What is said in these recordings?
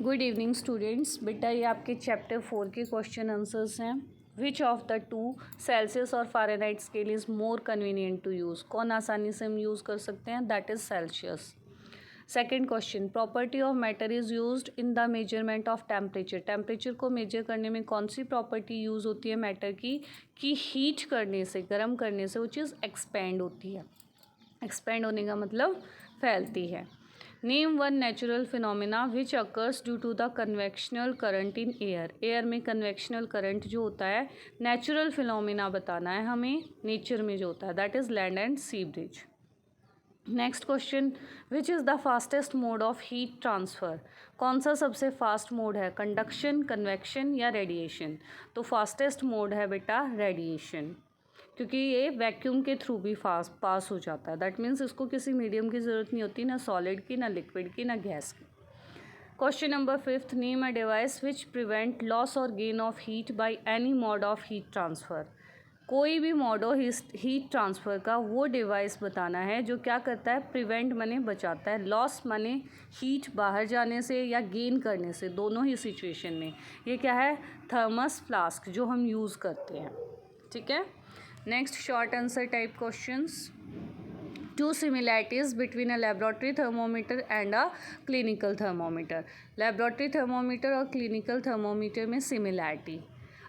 Good evening students. बेटा ये आपके चैप्टर 4 के क्वेश्चन आंसर्स हैं। Which of the two Celsius और Fahrenheit scale is more convenient to use? कौन आसानी से हम यूज़ कर सकते हैं? That is Celsius. Second question, property of matter is used in the measurement of temperature. Temperature को मेजर करने में कौन सी प्रॉपर्टी यूज़ होती है मैटर की? कि हीट करने से, गर्म करने से वो चीज़ एक्सपेंड होती है। एक्सपेंड होने का मतलब फैलती है। Name one natural phenomena which occurs due to the convectional current in air. Air में कन्वेक्शनल करंट जो होता है, नेचुरल फिनोमिना बताना है हमें, नेचर में जो होता है, that is land and sea breeze. Next question, which is the fastest mode of heat transfer? कौन सा सबसे फास्ट मोड है? कंडक्शन, कन्वेक्शन या रेडिएशन? तो फास्टेस्ट मोड है बेटा रेडिएशन, क्योंकि ये वैक्यूम के थ्रू भी पास हो जाता है। दैट मीन्स इसको किसी मीडियम की ज़रूरत नहीं होती, ना सॉलिड की, ना लिक्विड की, ना गैस की। Question number 5, name a device which prevent loss or gain of heat by any mode of heat transfer. कोई भी मोड हो हीट ट्रांसफ़र का, वो डिवाइस बताना है जो क्या करता है, प्रिवेंट माने बचाता है, लॉस माने हीट बाहर जाने से या गेन करने से, दोनों ही सिचुएशन में। ये क्या है? थर्मस फ्लास्क जो हम यूज़ करते हैं। ठीक है। Next short answer type questions. Two similarities between a laboratory thermometer and a clinical thermometer. Laboratory thermometer और क्लिनिकल थर्मोमीटर में सिमिलैरिटी,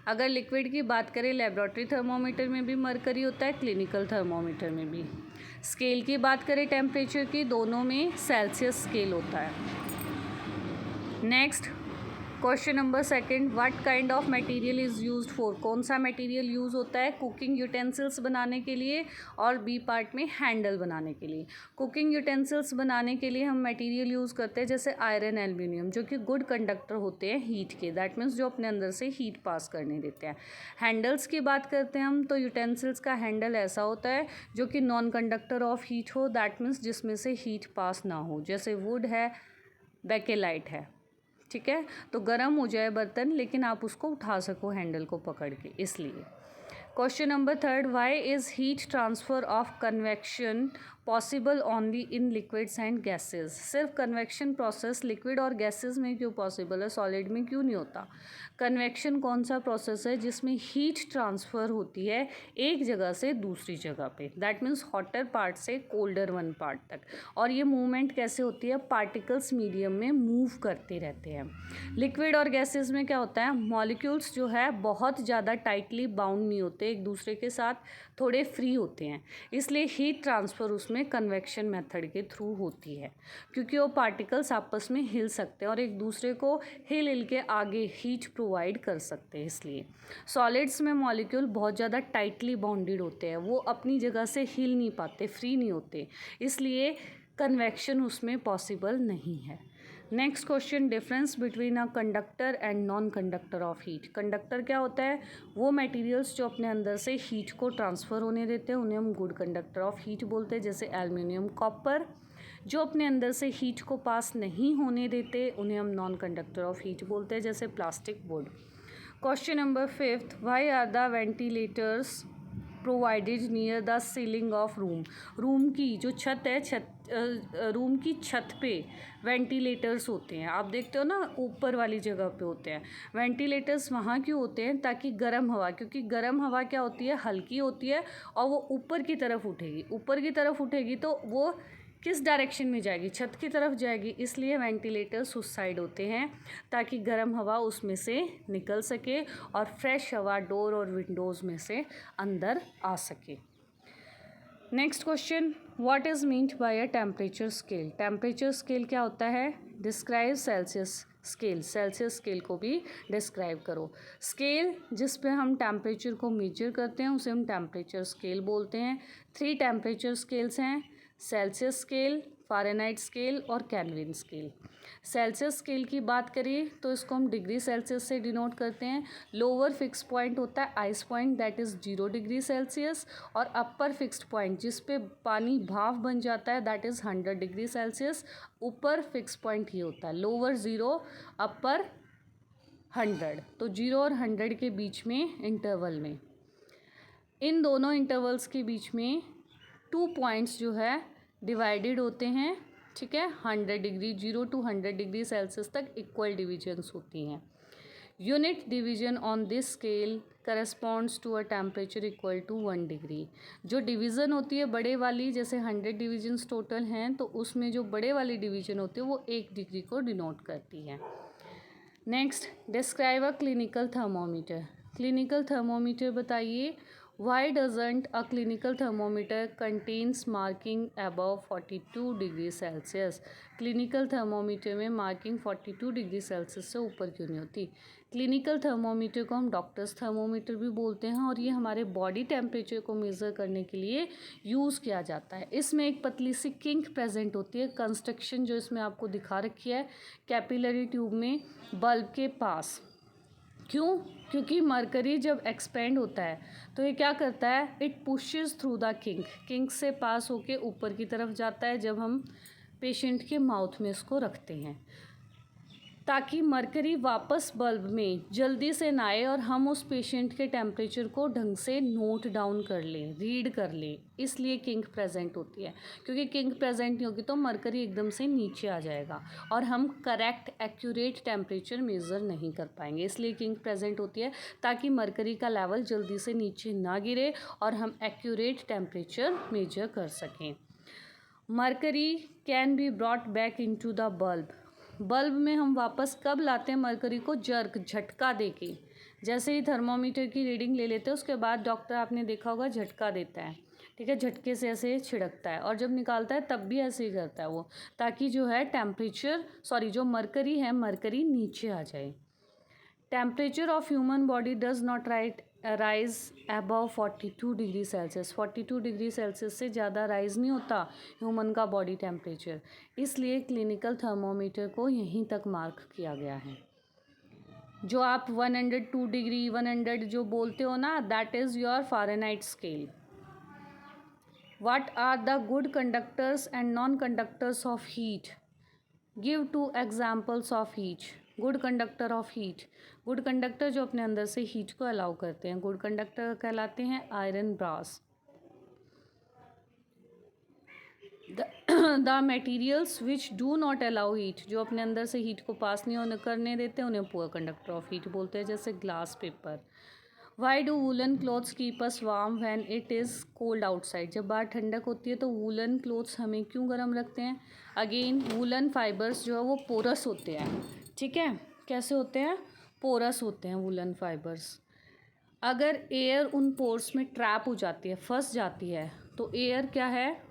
अगर लिक्विड की बात करें, लेबोरेटरी थर्मोमीटर में भी मरकरी होता है, क्लिनिकल थर्मोमीटर में भी। स्केल की बात करें टेम्परेचर की, दोनों में सेल्सियस स्केल होता है। Next question number 2, what kind of material is used for. कौन सा मटेरियल यूज़ होता है? कुकिंग यूटेंसिल्स बनाने के लिए, और बी पार्ट में हैंडल बनाने के लिए। कुकिंग यूटेंसिल्स बनाने के लिए हम मटेरियल यूज़ करते हैं जैसे आयरन, एल्युमिनियम, जो कि गुड कंडक्टर होते हैं हीट के, दैट मीन्स जो अपने अंदर से हीट पास करने देते हैं। हैंडल्स की बात करते हैं हम, तो यूटेंसिल्स का हैंडल ऐसा होता है जो कि नॉन कंडक्टर ऑफ हीट हो, दैट मीन्स जिसमें से हीट पास ना हो, जैसे वुड है, बेकेलाइट है। ठीक है। तो गर्म हो जाए बर्तन लेकिन आप उसको उठा सको हैंडल को पकड़ के, इसलिए। Question number 3, why is heat transfer of convection possible only in liquids and gases. सिर्फ कन्वेक्शन प्रोसेस लिक्विड और गैसेस में क्यों पॉसिबल है, सॉलिड में क्यों नहीं होता? कन्वेक्शन कौन सा प्रोसेस है जिसमें हीट ट्रांसफ़र होती है एक जगह से दूसरी जगह पे, दैट मीन्स हॉटर पार्ट से कोल्डर वन पार्ट तक। और ये मूवमेंट कैसे होती है? पार्टिकल्स मीडियम में मूव करते रहते हैं। लिक्विड और गैसेस में क्या होता है? मॉलिक्यूल्स जो है बहुत ज़्यादा टाइटली बाउंड नहीं होते एक दूसरे के साथ, थोड़े फ्री होते हैं, इसलिए हीट ट्रांसफ़र उसमें कन्वेक्शन मेथड के थ्रू होती है, क्योंकि वो पार्टिकल्स आपस में हिल सकते हैं और एक दूसरे को हिल के आगे हीट प्रोवाइड कर सकते हैं। इसलिए सॉलिड्स में मॉलिक्यूल बहुत ज़्यादा टाइटली बाउंडेड होते हैं, वो अपनी जगह से हिल नहीं पाते, फ्री नहीं होते, इसलिए कन्वेक्शन उसमें पॉसिबल नहीं है। Next question, difference between a conductor and non conductor of heat. Conductor क्या होता है? वो मटेरियल्स जो अपने अंदर से हीट को ट्रांसफ़र होने देते हैं, उन्हें हम गुड कंडक्टर ऑफ हीट बोलते हैं, जैसे एल्युमिनियम, कॉपर। जो अपने अंदर से हीट को पास नहीं होने देते, उन्हें हम नॉन कंडक्टर ऑफ हीट बोलते हैं, जैसे plastic, wood. Question number 5, why are the ventilators provided near the ceiling of room. Room की जो छत है, रूम की छत पे वेंटिलेटर्स होते हैं, आप देखते हो ना, ऊपर वाली जगह पे होते हैं। वेंटिलेटर्स वहाँ क्यों होते हैं? ताकि गर्म हवा, क्योंकि गर्म हवा क्या होती है? हल्की होती है और वो ऊपर की तरफ उठेगी, ऊपर की तरफ उठेगी तो वो किस डायरेक्शन में जाएगी? छत की तरफ जाएगी, इसलिए वेंटिलेटर्स उस साइड होते हैं ताकि गर्म हवा उसमें से निकल सके और फ्रेश हवा डोर और विंडोज़ में से अंदर आ सके। Next question, what is meant by a temperature scale. Temperature scale क्या होता है? Describe Celsius scale. Celsius scale को भी डिस्क्राइब करो। स्केल जिस पे हम टेम्परेचर को मेजर करते हैं उसे हम टेम्परेचर स्केल बोलते हैं। 3 टेम्परेचर स्केल्स हैं, सेल्सियस स्केल, फ़ारेनहाइट स्केल और केल्विन स्केल। सेल्सियस स्केल की बात करें तो इसको हम डिग्री सेल्सियस से डिनोट करते हैं। लोअर फिक्स पॉइंट होता है ice point, that is 0 degree Celsius, और अपर फिक्स्ड पॉइंट जिस पे पानी भाप बन जाता है, दैट इज़ 100 डिग्री सेल्सियस। ऊपर फिक्स पॉइंट ये होता है, लोअर 0, अपर 100, तो 0 और 100 के बीच में इंटरवल में, इन दोनों इंटरवल्स के बीच में 2 पॉइंट्स जो है डिवाइडेड होते हैं। ठीक है। 100 डिग्री 0 to 100 डिग्री सेल्सियस तक इक्वल डिविजन्स होती हैं। Unit division on this scale corresponds to a temperature equal to 1 degree. जो डिवीज़न होती है बड़े वाली, जैसे 100 डिविजन्स टोटल हैं तो उसमें जो बड़े वाली डिवीजन होती है वो 1 डिग्री को डिनोट करती है। Next, describe a clinical thermometer. Clinical thermometer बताइए। Why doesn't a clinical thermometer contains marking above 42 degree Celsius. Clinical thermometer में मार्किंग 42 डिग्री सेल्सियस से ऊपर क्यों नहीं होती? क्लिनिकल थर्मोमीटर को हम डॉक्टर्स थर्मोमीटर भी बोलते हैं और ये हमारे बॉडी टेम्परेचर को मेज़र करने के लिए यूज़ किया जाता है। इसमें एक पतली सी किंक प्रेजेंट होती है, कंस्ट्रक्शन जो इसमें आपको दिखा रखी है कैपिलरी ट्यूब में बल्ब के पास। क्यों? क्योंकि मरकरी जब एक्सपेंड होता है तो ये क्या करता है, it pushes through the kink, kink से पास होके ऊपर की तरफ जाता है जब हम पेशेंट के माउथ में इसको रखते हैं, ताकि मरकरी वापस बल्ब में जल्दी से ना आए और हम उस पेशेंट के टेम्परेचर को ढंग से नोट डाउन कर लें, रीड कर लें। इसलिए किंक प्रेजेंट होती है, क्योंकि किंक प्रेजेंट नहीं होगी तो मरकरी एकदम से नीचे आ जाएगा और हम करेक्ट एक्यूरेट टेम्परेचर मेज़र नहीं कर पाएंगे। इसलिए किंक प्रेजेंट होती है ताकि मरकरी का लेवल जल्दी से नीचे ना गिरे और हम एक्यूरेट टेम्परेचर मेजर कर सकें। Mercury can be brought back into the bulb. Bulb में हम वापस कब लाते हैं मरकरी को? जर्क, झटका देके। जैसे ही थर्मोमीटर की रीडिंग ले लेते हैं उसके बाद डॉक्टर, आपने देखा होगा, झटका देता है, ठीक है, झटके से ऐसे छिड़कता है और जब निकालता है तब भी ऐसे ही करता है वो, ताकि जो है जो मरकरी है मरकरी नीचे आ जाए। Temperature of human body does not rise above 42 degree Celsius. 42 degree Celsius से ज़्यादा राइज नहीं होता ह्यूमन का बॉडी टेम्परेचर, इसलिए क्लिनिकल थर्मोमीटर को यहीं तक मार्क किया गया है। जो आप 102 डिग्री 100 जो बोलते हो ना, that is your Fahrenheit scale. What are the good conductors and non conductors of heat? Give 2 examples of each. Good conductor of heat, good conductor जो अपने अंदर से हीट को अलाउ करते हैं, गुड कंडक्टर कहलाते हैं iron, brass. The materials which do not allow heat, जो अपने अंदर से हीट को पास नहीं करने देते, उन्हें पुअर कंडक्टर ऑफ हीट बोलते हैं, जैसे glass, paper. Why do woollen clothes keep us warm when it is cold outside? जब बाहर ठंडक होती है तो वूलन क्लॉथ्स हमें क्यों गर्म रखते हैं? अगेन, वूलन फाइबर्स जो है वो पोरस होते हैं, ठीक है। कैसे होते हैं? पोरस होते हैं वूलन फाइबर्स। अगर एयर उन पोर्स में ट्रैप हो जाती है, फंस जाती है, तो एयर क्या है,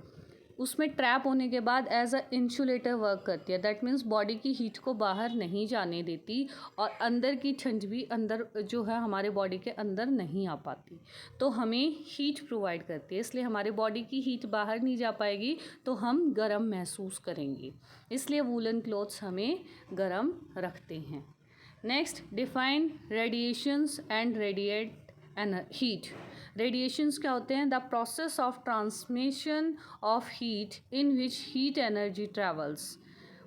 उसमें ट्रैप होने के बाद एज अ इंसुलेटर वर्क करती है। दैट मीन्स बॉडी की हीट को बाहर नहीं जाने देती और अंदर की ठंड भी अंदर जो है हमारे बॉडी के अंदर नहीं आ पाती, तो हमें हीट प्रोवाइड करती है। इसलिए हमारे बॉडी की हीट बाहर नहीं जा पाएगी तो हम गर्म महसूस करेंगे, इसलिए वूलन क्लॉथ्स हमें गर्म रखते हैं। Next, define radiations and radiate heat. Radiations क्या होते हैं? The process of transmission of heat in which heat energy travels.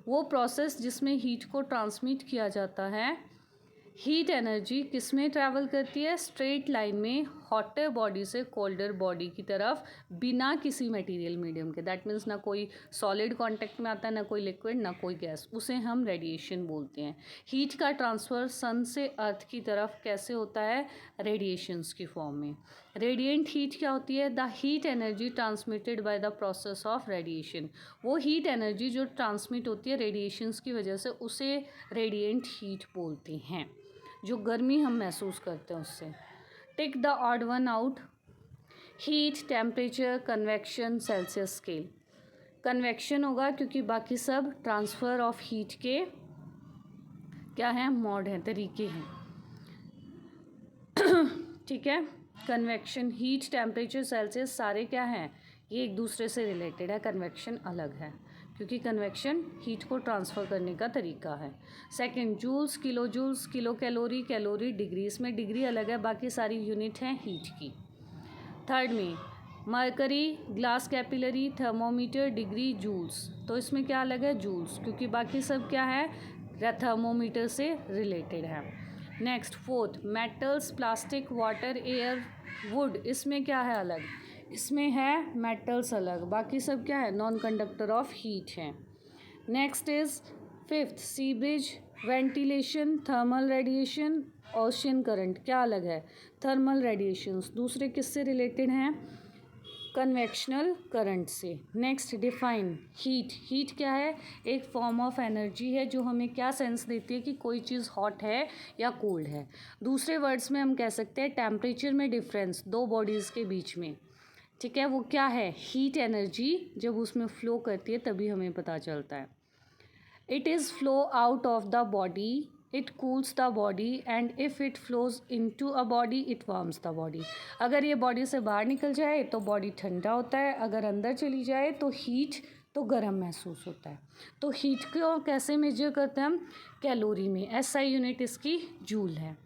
वो प्रोसेस जिसमें हीट को ट्रांसमिट किया जाता है। हीट एनर्जी किस में ट्रैवल करती है? स्ट्रेट लाइन में हॉटर बॉडी से कोल्डर बॉडी की तरफ, बिना किसी मटेरियल मीडियम के। दैट मीन्स ना कोई सॉलिड कांटेक्ट में आता है, ना कोई लिक्विड, ना कोई गैस, उसे हम रेडिएशन बोलते हैं। हीट का ट्रांसफ़र सन से अर्थ की तरफ कैसे होता है? रेडिएशंस की फॉर्म में। रेडिएंट हीट क्या होती है? The heat energy transmitted by the process of radiation. वो हीट एनर्जी जो ट्रांसमिट होती है रेडिएशंस की वजह से, उसे रेडिएंट हीट बोलते हैं, जो गर्मी हम महसूस करते हैं उससे। Tick the odd one out. Heat, temperature, convection, Celsius scale. Convection होगा क्योंकि बाकी सब ट्रांसफ़र ऑफ हीट के क्या हैं? मोड हैं, तरीके हैं, ठीक है। कन्वेक्शन, हीट, टेम्परेचर, सेल्सियस सारे क्या हैं? ये एक दूसरे से रिलेटेड है। कन्वेक्शन अलग है क्योंकि कन्वेक्शन हीट को ट्रांसफ़र करने का तरीका है। Second, joules, kilo joules, kilo calorie, calorie, degree. इसमें डिग्री अलग है, बाकी सारी यूनिट हैं हीट की। थर्ड में mercury, glass capillary, thermometer, degree, joules. तो इसमें क्या अलग है? जूल्स, क्योंकि बाकी सब क्या है? थर्मोमीटर से रिलेटेड है। Next, fourth, metals, plastic, water, air, would. इसमें क्या है अलग? इसमें है मेटल्स अलग, बाकी सब क्या है? नॉन कंडक्टर ऑफ हीट हैं। Next is fifth sea breeze, ventilation, thermal radiation, ocean current. क्या अलग है? थर्मल रेडिएशंस दूसरे किससे रिलेटेड हैं? कन्वेक्शनल करंट से। Next define heat. हीट क्या है? एक फॉर्म ऑफ एनर्जी है जो हमें क्या सेंस देती है कि कोई चीज़ हॉट है या कोल्ड है। दूसरे वर्ड्स में हम कह सकते हैं टेम्परेचर में डिफरेंस दो बॉडीज़ के बीच में, ठीक है, वो क्या है? हीट एनर्जी जब उसमें फ्लो करती है तभी हमें पता चलता है। It is flow out of the body, it cools the body and if it flows into a body it warms the body. अगर ये बॉडी से बाहर निकल जाए तो बॉडी ठंडा होता है, अगर अंदर चली जाए तो हीट तो गर्म महसूस होता है। तो हीट को कैसे मेजर करते हैं हम? कैलोरी में। SI यूनिट इसकी जूल है।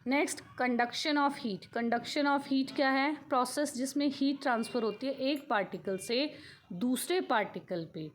Next conduction of heat. Conduction of heat क्या है? प्रोसेस जिसमें हीट ट्रांसफ़र होती है एक पार्टिकल से दूसरे पार्टिकल पे।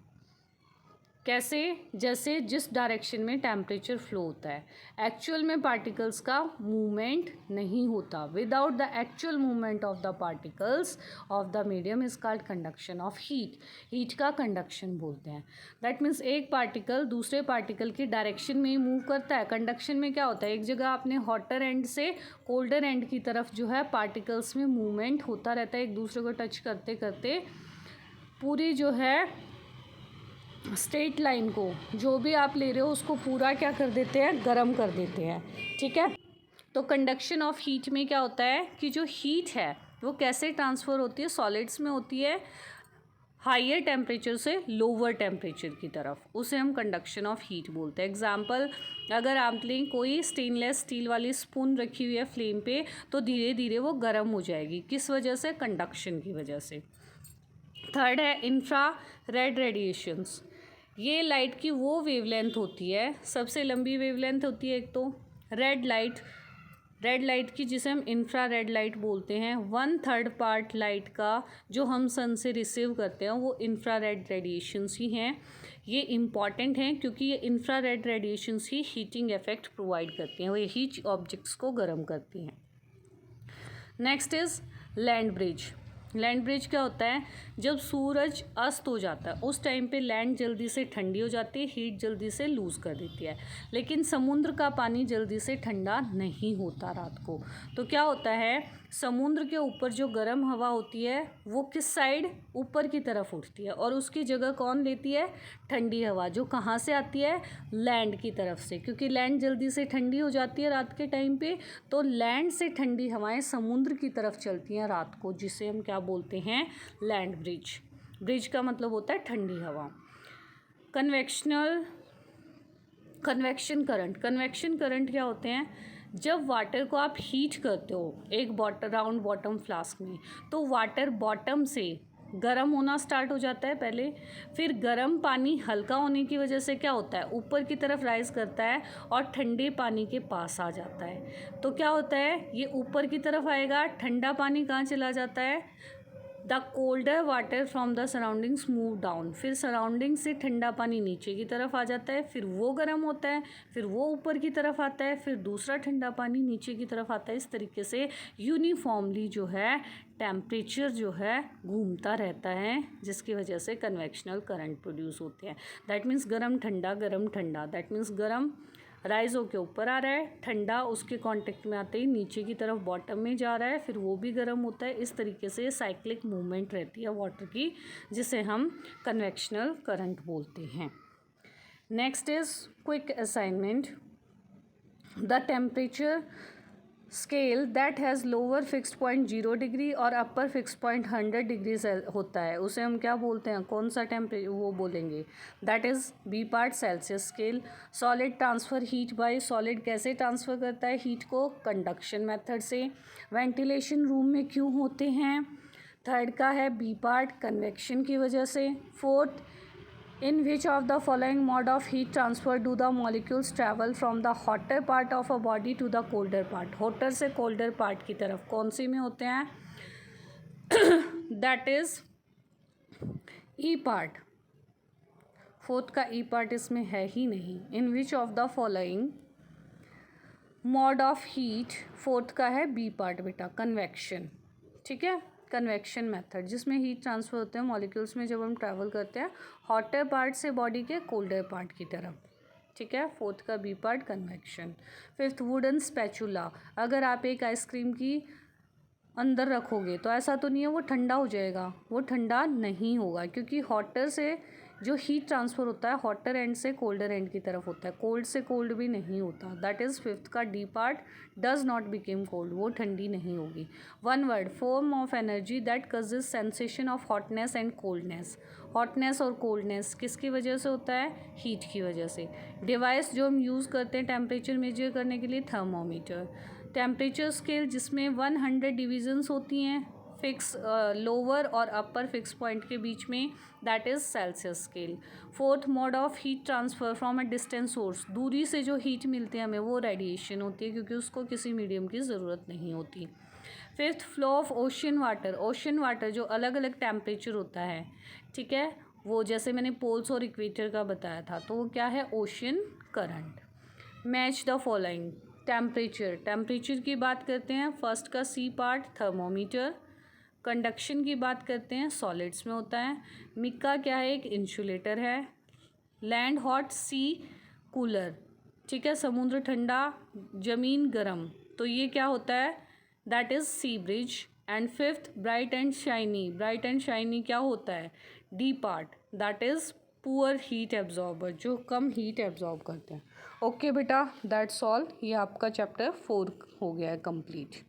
कैसे? जैसे जिस डायरेक्शन में टेम्परेचर फ्लो होता है। एक्चुअल में पार्टिकल्स का मूवमेंट नहीं होता। Without the actual movement of the particles of the medium is called conduction of heat. Heat का कंडक्शन बोलते हैं। दैट मीन्स एक पार्टिकल दूसरे पार्टिकल की डायरेक्शन में ही मूव करता है। कंडक्शन में क्या होता है? एक जगह आपने हॉटर एंड से कोल्डर एंड की तरफ जो है पार्टिकल्स में मूवमेंट होता रहता है, एक दूसरे को टच करते करते पूरी जो है स्ट्रेट लाइन को जो भी आप ले रहे हो उसको पूरा क्या कर देते हैं? गर्म कर देते हैं, ठीक है। तो कंडक्शन ऑफ हीट में क्या होता है कि जो हीट है वो कैसे ट्रांसफ़र होती है? सॉलिड्स में होती है हाइयर टेम्परेचर से लोअर टेम्परेचर की तरफ, उसे हम कंडक्शन ऑफ हीट बोलते हैं। एग्जाम्पल, अगर आपने कोई स्टेनलेस स्टील वाली स्पून रखी हुई है फ्लेम पे तो धीरे धीरे वो गर्म हो जाएगी। किस वजह से? कंडक्शन की वजह से। थर्ड है इंफ्रा रेड रेडिएशंस। ये लाइट की वो वेवलेंथ होती है, सबसे लंबी वेवलेंथ होती है एक तो रेड लाइट की, जिसे हम इंफ्रा रेड लाइट बोलते हैं। 1/3 पार्ट लाइट का जो हम सन से रिसीव करते हैं वो इंफ्रा रेड रेडिएशंस ही हैं। ये इम्पॉर्टेंट हैं क्योंकि ये इंफ्रा रेड रेडिएशंस ही हीटिंग इफेक्ट प्रोवाइड करती हैं, वो हीट ऑब्जेक्ट्स को गर्म करती हैं। Next is land bridge. Land bridge क्या होता है? जब सूरज अस्त हो जाता है उस टाइम पे लैंड जल्दी से ठंडी हो जाती है, हीट जल्दी से लूज़ कर देती है। लेकिन समुद्र का पानी जल्दी से ठंडा नहीं होता रात को। तो क्या होता है? समुद्र के ऊपर जो गर्म हवा होती है वो किस साइड? ऊपर की तरफ उठती है और उसकी जगह कौन लेती है? ठंडी हवा, जो कहाँ से आती है? लैंड की तरफ से, क्योंकि लैंड जल्दी से ठंडी हो जाती है रात के टाइम पे। तो लैंड से ठंडी हवाएं समुद्र की तरफ चलती हैं रात को, जिसे हम क्या बोलते हैं? Land bridge. ब्रिज का मतलब होता है ठंडी हवा। कन्वेक्शन करंट क्या होते हैं? जब वाटर को आप हीट करते हो एक राउंड बॉटम फ्लास्क में, तो वाटर बॉटम से गर्म होना स्टार्ट हो जाता है पहले, फिर गर्म पानी हल्का होने की वजह से क्या होता है? ऊपर की तरफ राइज करता है और ठंडे पानी के पास आ जाता है। तो क्या होता है? ये ऊपर की तरफ आएगा, ठंडा पानी कहाँ चला जाता है? The colder water from the surroundings move down. फिर सराउंडिंग से ठंडा पानी नीचे की तरफ आ जाता है, फिर वो गर्म होता है, फिर वो ऊपर की तरफ आता है, फिर दूसरा ठंडा पानी नीचे की तरफ आता है। इस तरीके से यूनिफॉर्मली जो है टेम्परेचर जो है घूमता रहता है, जिसकी वजह से कन्वेक्शनल करंट प्रोड्यूस होते हैं। दैट मीन्स गर्म ठंडा, दैट मीन्स गर्म राइज होके ऊपर आ रहा है, ठंडा उसके कांटेक्ट में आते ही नीचे की तरफ बॉटम में जा रहा है, फिर वो भी गर्म होता है। इस तरीके से साइक्लिक मूवमेंट रहती है वाटर की, जिसे हम कन्वेक्शनल करंट बोलते हैं। Next is quick assignment. The temperature scale that has lower fixed point 0 degree और अपर फिक्स्ड पॉइंट 100 डिग्री होता है, उसे हम क्या बोलते हैं? कौन सा टेम्परेचर वो बोलेंगे? That is B part Celsius scale. Solid transfer heat bye solid कैसे ट्रांसफ़र करता है हीट को? कंडक्शन मेथड से। वेंटिलेशन रूम में क्यों होते हैं? थर्ड का है B पार्ट कन्वेक्शन की वजह से। Fourth, in which of the following mode of heat transfer do the molecules travel from the hotter part of a body to the colder part? hotter से colder part की तरफ कौन सी में होते हैं? that is E part। Fourth का E part इसमें है ही नहीं। in which of the following mode of heat, fourth का है B part बेटा, कन्वेक्शन, ठीक है। कन्वेक्शन मेथड, जिसमें हीट ट्रांसफ़र होते हैं मॉलिक्यूल्स में जब हम ट्रैवल करते हैं हॉटर पार्ट से बॉडी के कोल्डर पार्ट की तरफ, ठीक है। फोर्थ का B part convection. Fifth wooden spatula, अगर आप एक आइसक्रीम की अंदर रखोगे तो ऐसा तो नहीं है वो ठंडा हो जाएगा, वो ठंडा नहीं होगा क्योंकि हॉटर से जो हीट ट्रांसफ़र होता है हॉटर एंड से कोल्डर एंड की तरफ होता है, कोल्ड से कोल्ड भी नहीं होता। दैट इज़ फिफ्थ का D part, does not became cold, वो ठंडी नहीं होगी। One word, form of energy that causes sensation of hotness and coldness. Hotness और कोल्डनेस किसकी वजह से होता है? हीट की वजह से। डिवाइस जो हम यूज़ करते हैं टेम्परेचर मेजर करने के लिए, थर्मोमीटर। टेम्परेचर स्केल जिसमें 100 डिविजन्स होती हैं फिक्स लोअर और अपर फिक्स पॉइंट के बीच में, that is Celsius scale. Fourth mode of heat transfer from a distant source, दूरी से जो हीट मिलती है हमें वो रेडिएशन होती है क्योंकि उसको किसी मीडियम की ज़रूरत नहीं होती। Fifth, flow of ocean water. Ocean water जो अलग अलग टेम्परेचर होता है, ठीक है, वो जैसे मैंने पोल्स और इक्वेटर का बताया था, तो वो क्या है? Ocean current. Match the following. Temperature की बात करते हैं, फर्स्ट का सी पार्ट थर्मोमीटर। कंडक्शन की बात करते हैं, सॉलिड्स में होता है। मिक्का क्या है? एक इंसुलेटर है। लैंड हॉट, सी कूलर, ठीक है, समुद्र ठंडा ज़मीन गर्म, तो ये क्या होता है? That is sea breeze. And fifth, bright and shiny. Bright and shiny क्या होता है? D part, that is poor heat absorber, जो कम हीट एब्जॉर्ब करते हैं। ओके बेटा, दैट्स ऑल। ये आपका चैप्टर 4 हो गया है कंप्लीट।